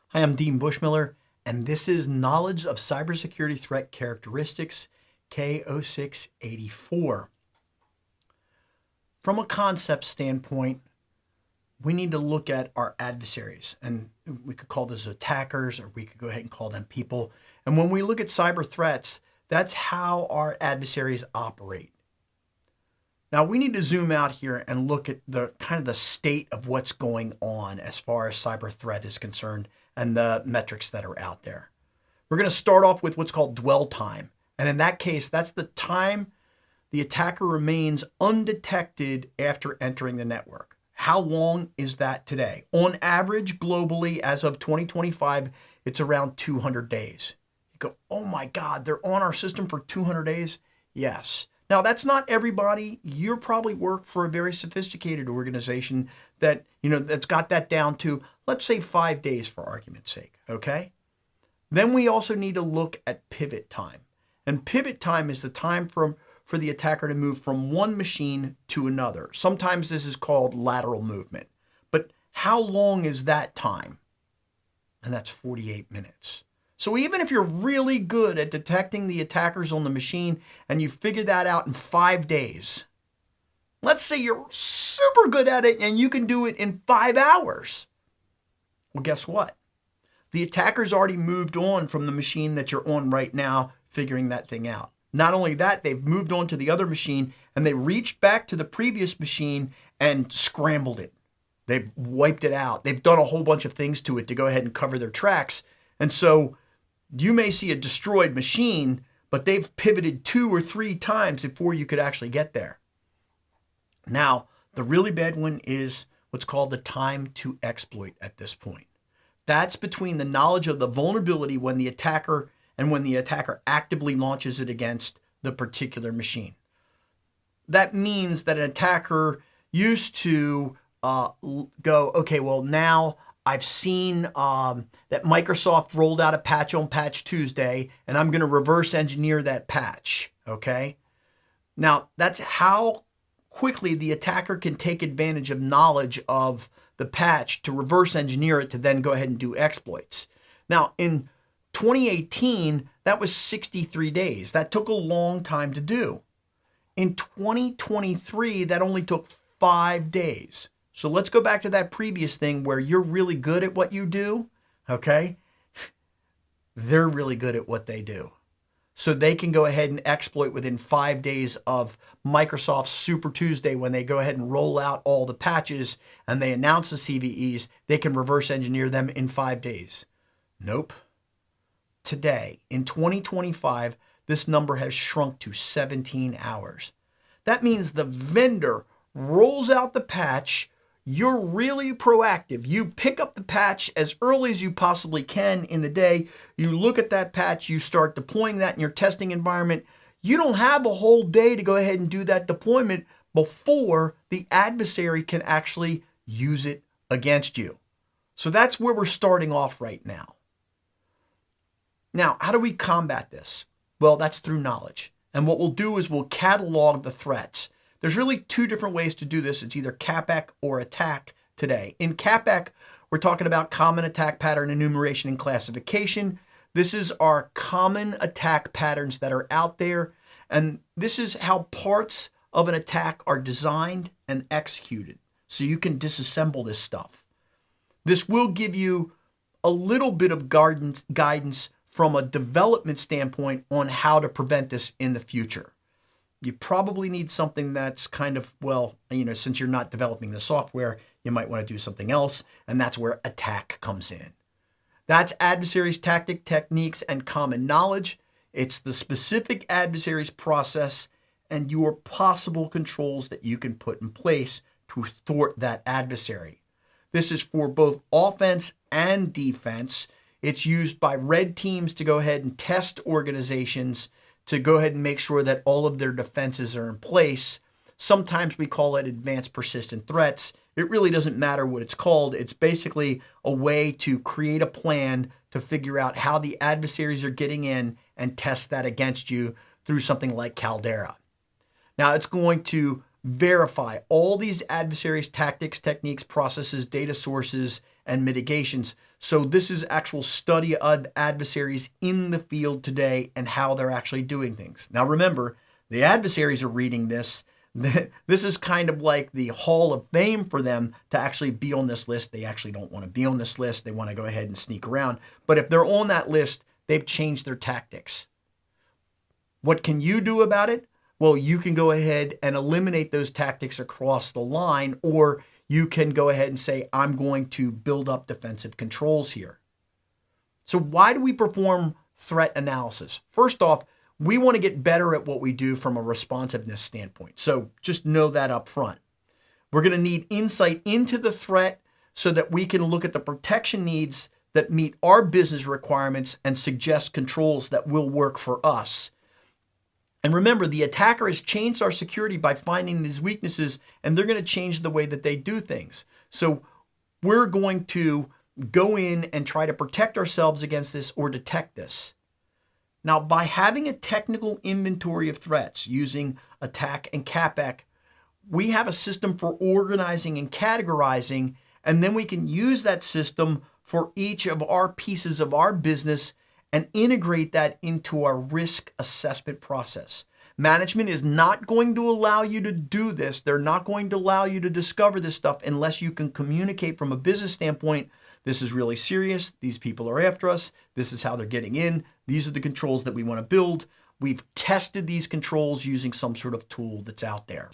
Hi, I'm Dean Bushmiller, and this is Knowledge of Cybersecurity Threat Characteristics, K0684. From a concept standpoint, we need to look at our adversaries, and we could call those attackers, or we could go ahead and call them people. And when we look at cyber threats, that's how our adversaries operate. Now we need to zoom out here and look at the kind of the state of what's going on as far as cyber threat is concerned and the metrics that are out there. We're going to start off with what's called dwell time. And in that case, that's the time the attacker remains undetected after entering the network. How long is that today? On average, globally, as of 2025, it's around 200 days. You go, oh my God, they're on our system for 200 days? Yes. Now, that's not everybody. You probably work for a very sophisticated organization that, that's got that down to, let's say, 5 days for argument's sake, okay? Then we also need to look at pivot time. And pivot time is the time for the attacker to move from one machine to another. Sometimes this is called lateral movement. But how long is that time? And that's 48 minutes. So even if you're really good at detecting the attackers on the machine and you figure that out in 5 days, let's say you're super good at it and you can do it in 5 hours. Well, guess what? The attacker's already moved on from the machine that you're on right now, figuring that thing out. Not only that, they've moved on to the other machine and they reached back to the previous machine and scrambled it. They've wiped it out. They've done a whole bunch of things to it to go ahead and cover their tracks. And so you may see a destroyed machine, but they've pivoted 2 or 3 times before you could actually get there. Now, the really bad one is what's called the time to exploit at this point. That's between the knowledge of the vulnerability when the attacker actively launches it against the particular machine. That means that an attacker used to go, okay, well, now I've seen that Microsoft rolled out a patch on Patch Tuesday, and I'm going to reverse engineer that patch, okay? Now, that's how quickly the attacker can take advantage of knowledge of the patch to reverse engineer it to then go ahead and do exploits. Now, in 2018, that was 63 days. That took a long time to do. In 2023, that only took 5 days. So let's go back to that previous thing where you're really good at what you do, okay? They're really good at what they do. So they can go ahead and exploit within 5 days of Microsoft's Super Tuesday when they go ahead and roll out all the patches and they announce the CVEs, they can reverse engineer them in 5 days. Nope. Today, in 2025, this number has shrunk to 17 hours. That means the vendor rolls out the patch. You're really proactive. You pick up the patch as early as you possibly can in the day. You look at that patch, you start deploying that in your testing environment. You don't have a whole day to go ahead and do that deployment before the adversary can actually use it against you. So that's where we're starting off right now. Now, how do we combat this? Well, that's through knowledge. And what we'll do is we'll catalog the threats. There's really 2 different ways to do this. It's either CAPAC or attack today. In CAPAC, we're talking about common attack pattern enumeration and classification. This is our common attack patterns that are out there. And this is how parts of an attack are designed and executed. So you can disassemble this stuff. This will give you a little bit of guidance from a development standpoint on how to prevent this in the future. You probably need something that's kind of, since you're not developing the software, you might want to do something else, and that's where attack comes in. That's adversaries' tactic, techniques, and common knowledge. It's the specific adversary's process and your possible controls that you can put in place to thwart that adversary. This is for both offense and defense. It's used by red teams to go ahead and test organizations to go ahead and make sure that all of their defenses are in place. Sometimes we call it advanced persistent threats. It really doesn't matter what it's called. It's basically a way to create a plan to figure out how the adversaries are getting in and test that against you through something like Caldera. Now, it's going to verify all these adversaries, tactics, techniques, processes, data sources, and mitigations. So this is actual study of adversaries in the field today and how they're actually doing things. Now remember, the adversaries are reading this. This is kind of like the hall of fame for them to actually be on this list. They actually don't want to be on this list. They want to go ahead and sneak around. But if they're on that list, they've changed their tactics. What can you do about it? Well, you can go ahead and eliminate those tactics across the line, or you can go ahead and say, I'm going to build up defensive controls here. So why do we perform threat analysis? First off, we want to get better at what we do from a responsiveness standpoint. So just know that up front. We're going to need insight into the threat so that we can look at the protection needs that meet our business requirements and suggest controls that will work for us. And remember, the attacker has changed our security by finding these weaknesses, and they're going to change the way that they do things. So we're going to go in and try to protect ourselves against this or detect this. Now, by having a technical inventory of threats using attack and CAPEC, we have a system for organizing and categorizing, and then we can use that system for each of our pieces of our business and integrate that into our risk assessment process. Management is not going to allow you to do this. They're not going to allow you to discover this stuff unless you can communicate from a business standpoint. This is really serious. These people are after us. This is how they're getting in. These are the controls that we want to build. We've tested these controls using some sort of tool that's out there.